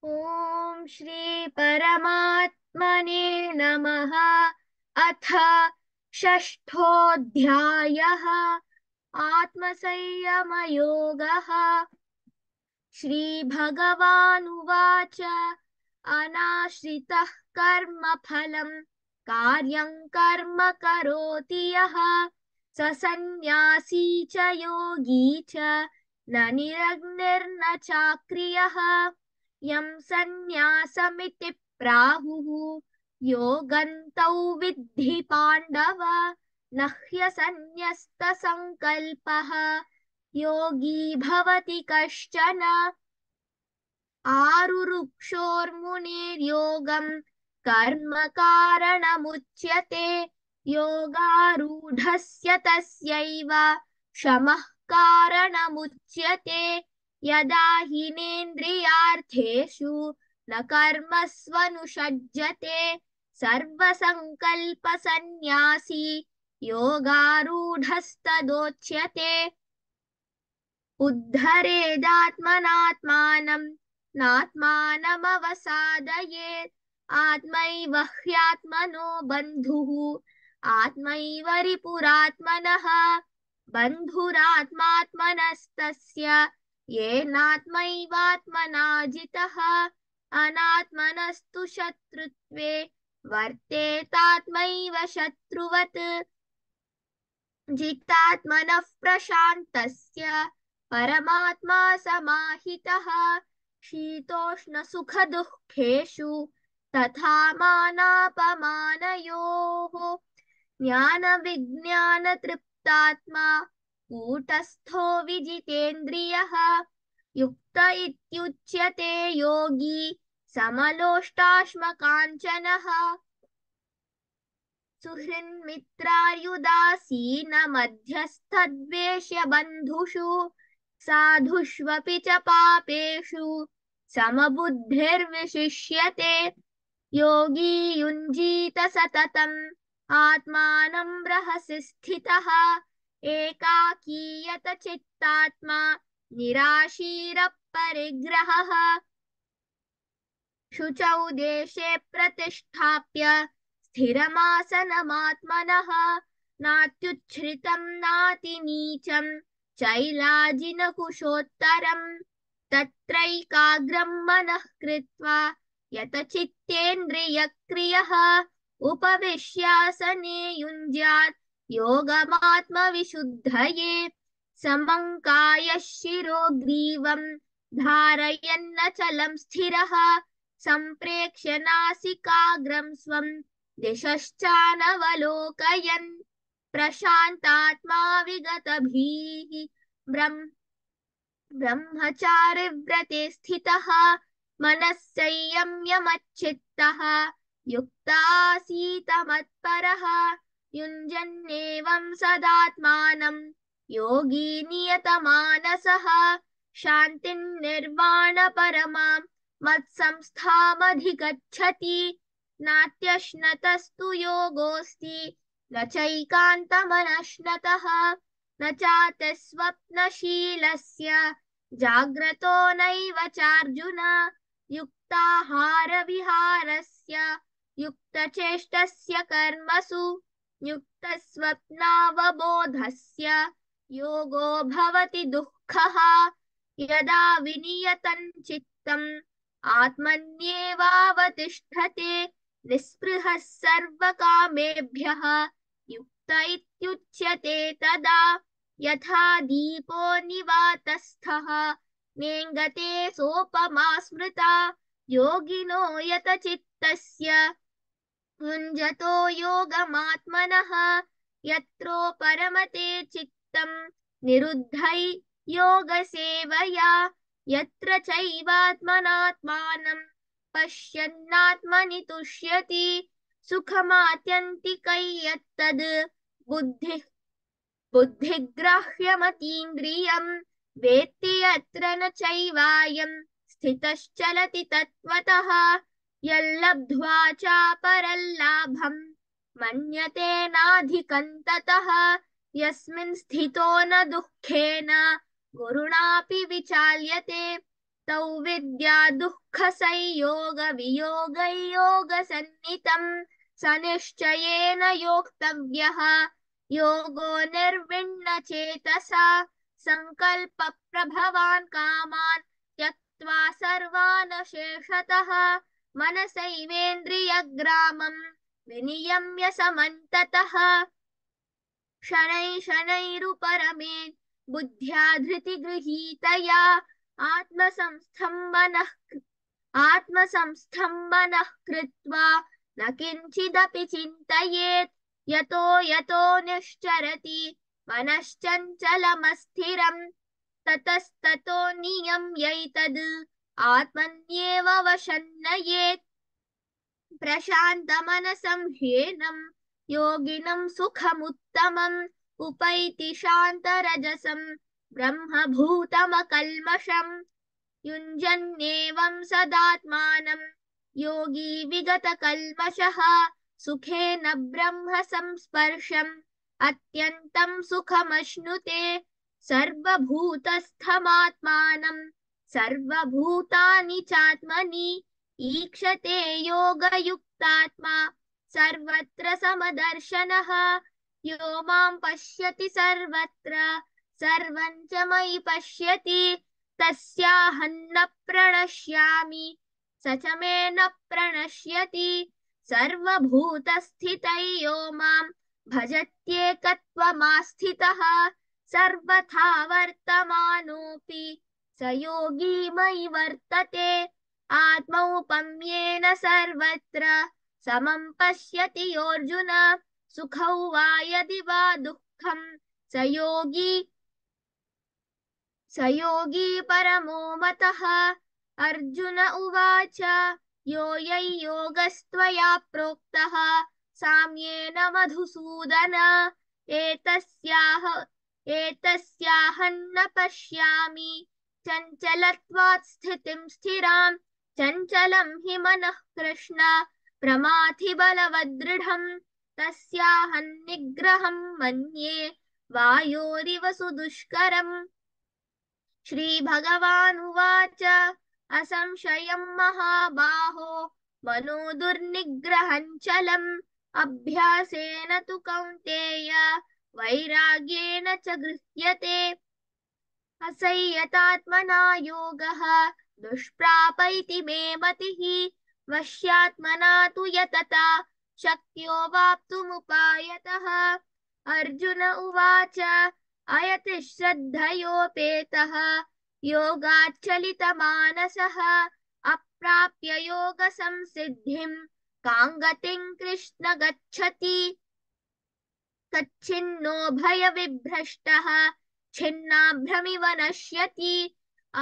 ॐ श्री परमात्मने नमः। अथ षष्ठोऽध्यायः आत्मसंयमयोगः। श्रीभगवानुवाच अनाश्रितः कर्मफलं कार्यं कर्म करोति यः स सन्न्यासी च योगी च न निरग्निर्न चाक्रियः। यं सन्न्यासमिति प्राहुः योगन्तौ विद्धि पाण्डव न ह्यसन्न्यस्तसङ्कल्पः योगी भवति कश्चन। आरुरुक्षोर्मुनेर्योगं कर्म कारणमुच्यते योगारूढस्य तस्यैव शमः कारणमुच्यते। यदा हीनेन्द्रियार्थेषु न कर्मस्वनुषज्यते सर्वसङ्कल्पसन्न्यासी योगारूढस्तदोच्यते। उद्धरेदात्मनात्मानं नात्मानमवसादयेत् आत्मैव ह्यात्मनो बन्धुः आत्मैव रिपुरात्मनः। बन्धुरात्मात्मनस्तस्य येनात्मैवात्मना जितः अनात्मनस्तु शत्रुत्वे वर्तेतात्मैव शत्रुवत्। जितात्मनः प्रशान्तस्य परमात्मा समाहितः शीतोष्णसुखदुःखेषु तथा मानापमानयोः ज्ञानविज्ञानतृप्तात्मा कूटस्थो विजितेन्द्रियः युक्त इत्युच्यते योगी समलोष्टाश्मकाञ्चनः। सुहृन्मित्रार्युदासीनमध्यस्थद्वेष्य बन्धुषु साधुष्वपि च पापेषु समबुद्धिर्विशिष्यते। योगी युञ्जीत सततम् आत्मानं रहसि स्थितः एकाकीयत चित्तात्मा निराशीरपरिग्रहः। शुचौ देशे प्रतिष्ठाप्य स्थिरमासनमात्मनः नात्युच्छ्रितं नातिनीचं चैलाजिनकुशोत्तरम् तत्रैकाग्रं मनः कृत्वा यतचित्तेन्द्रियक्रियः उपविश्यासने युञ्ज्यात् योगमात्मविशुद्धये। समं कायः शिरो ग्रीवं धारयन्नचलं स्थिरः सम्प्रेक्ष्य नासिकाग्रं स्वं दिशश्चानवलोकयन् प्रशान्तात्मा विगतभीः ब्रह्मचारिव्रते स्थितः मनः संयम्य मच्चित्तः युक्तासीत मत्परः। युञ्जन्नेवं सदात्मानं योगी नियतमानसः शान्तिं निर्वाणपरमां मत्संस्थामधिगच्छति। नात्यश्नतस्तु योगोऽस्ति न चैकान्तमनश्नतः न चातिस्वप्नशीलस्य जाग्रतो नैव चार्जुन। युक्ताहारविहारस्य युक्तचेष्टस्य कर्मसु युक्तस्वप्नावबोधस्य योगो भवति दुःखः। यदा विनियतं चित्तम् आत्मन्येवावतिष्ठते निःस्पृहः सर्वकामेभ्यः युक्त इत्युच्यते तदा। यथा दीपो निवातस्थः नेङ्गते सोपमा स्मृता योगिनो यतचित्तस्य युञ्जतो योगमात्मनः यत्रो परमते चित्तं निरुद्धै योगसेवया यत्र चैवात्मनात्मानं पश्यन्नात्मनि तुष्यति। सुखमात्यन्तिकै यत्तद् बुद्धिग्राह्यमतीन्द्रियं वेत्ति यत्र न चैवायं स्थितश्चलति तत्त्वतः। यल्लब्ध्वा चापरल्लाभं मन्यते नाधिकं ततः यस्मिन् स्थितो न दुःखेन गुरुणापि विचाल्यते। तौ विद्या दुःख संयोग वियोग सन्नितं स निश्चयेन योक्तव्यः योगो निर्विण्ण चेतसा संकल्प प्रभवान् कामान् त्यक्त्वा सर्वान् शेषतः मनसैवेन्द्रियग्रामं विनियम्य समन्ततः शनैः शनैरुपरमेत् बुद्ध्या धृतिगृहीतया आत्मसंस्थम्बनः कृत्वा न किञ्चिदपि चिन्तयेत् यतो यतो निश्चरति मनश्चञ्चलमस्थिरम् ततस्ततो नियम्यैतद् आत्मन्येव वशन्नयेत् प्रशान्तमनसं ह्येनं योगिनं सुखमुत्तमम् उपैति शान्तरजसं ब्रह्मभूतमकल्मषम् युञ्जन्नेवं सदात्मानं योगी विगतकल्मषः सुखेन ब्रह्म संस्पर्शम् अत्यन्तं सुखमश्नुते सर्वभूतस्थमात्मानं सर्वभूतानि चात्मनि ईक्षते योगयुक्तात्मा सर्वत्र समदर्शनः यो मां पश्यति सर्वत्र सर्वं च मयि पश्यति तस्याहं न प्रणश्यामि स च मे न प्रणश्यति सर्वभूतस्थितौ यो मां भजत्येकत्वमास्थितः सर्वथा वर्तमानोऽपि स योगी मयि वर्तते आत्मौपम्येन सर्वत्र समं पश्यति योऽर्जुन सुखौ वा यदि वा दुःखं स योगी परमो मतः अर्जुन उवाच योगस्त्वया प्रोक्तः साम्येन मधुसूदन एतस्याहं न पश्यामि चञ्चलत्वात् स्थितिं स्थिरां चञ्चलं हि मनः कृष्ण प्रमाथि बलवदृढम् तस्याहं निग्रहं मन्ये वायोरिव सुदुष्करम् श्रीभगवानुवाच असंशयं महाबाहो मनो दुर्निग्रहं चलम् अभ्यासेन तु कौन्तेय वैराग्येण च गृह्यते असंयतात्मना योगः दुष्प्राप इति मे मतिः वश्यात्मना तु यतता शक्यो वाप्तुमुपायतः अर्जुन उवाच अयति श्रद्धयोपेतः योगाच्चलितमानसः अप्राप्य योगसंसिद्धिं कां गतिं कृष्ण गच्छति तच्छिन्नो भयविभ्रष्टः छिन्नाभ्रमिव नश्यति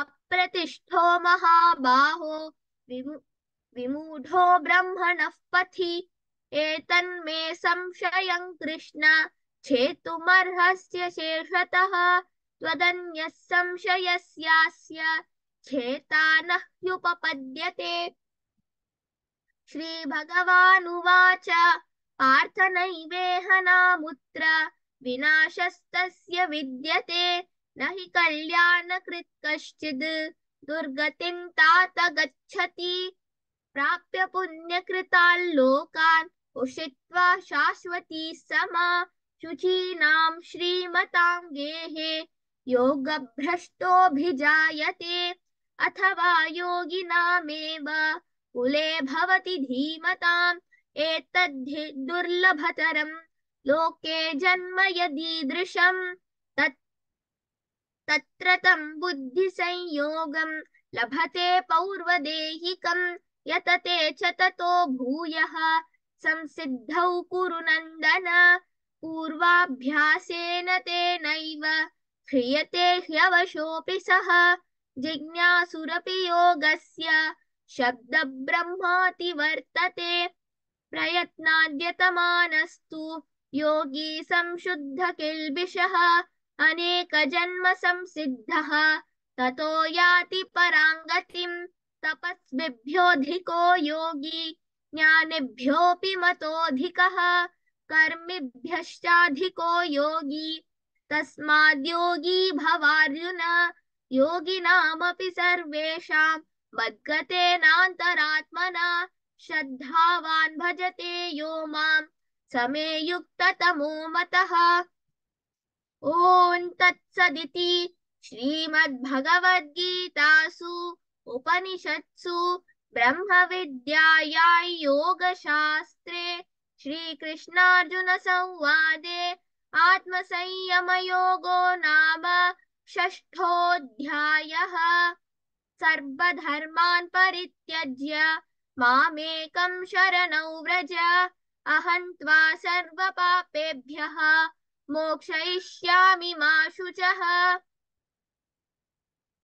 अप्रतिष्ठो महाबाहो विमूढो ब्रह्मणः पथि एतन्मे संशयं कृष्ण छेतुमर्हस्य शेषतः त्वदन्यः संशयस्यास्य छेता न ह्युपपद्यते श्रीभगवानुवाच पार्थ नैवेह नामुत्र विनाशस्तस्य विद्यते न हि कल्याणकृत् कश्चिद् दुर्गतिं तात गच्छति प्राप्य पुण्यकृतान् लोकान् उषित्वा शाश्वती समा शुचीनां श्रीमतां गेहे योगभ्रष्टोऽभिजायते अथवा योगिनामेव कुले भवति धीमताम् एतद्धि दुर्लभतरं लोके जन्म यदीदृशम् तत्र तं बुद्धिसंयोगं लभते पौर्वदेहिकम् यतते च ततो भूयः संसिद्धौ कुरु नन्दन पूर्वाभ्यासेन तेनैव ह्रियते ह्यवशोऽपि सः जिज्ञासुरपि योगस्य शब्दब्रह्माति वर्तते प्रयत्नाद्यतमानस्तु योगी संशुद्ध किल्बिषः अनेकजन्म संसिद्धः ततो याति परां गतिम् तपस्विभ्योऽधिको योगी ज्ञानिभ्योऽपि मतोऽधिकः कर्मिभ्यश्चाधिको योगी तस्माद्योगी भवार्जुन योगिनामपि सर्वेषां मद्गतेनान्तरात्मना श्रद्धावान् भजते यो मां समे युक्ततमो मतः। ॐ तत्सदिति श्रीमद्भगवद्गीतासु उपनिषत्सु ब्रह्मविद्यायां योगशास्त्रे श्रीकृष्णार्जुनसंवादे आत्मसंयमयोगो नाम षष्ठोऽध्यायः। सर्वधर्मान् परित्यज्य मामेकं शरणं व्रज अहं त्वा सर्वपापेभ्यः मोक्षयिष्यामि मा शुचः।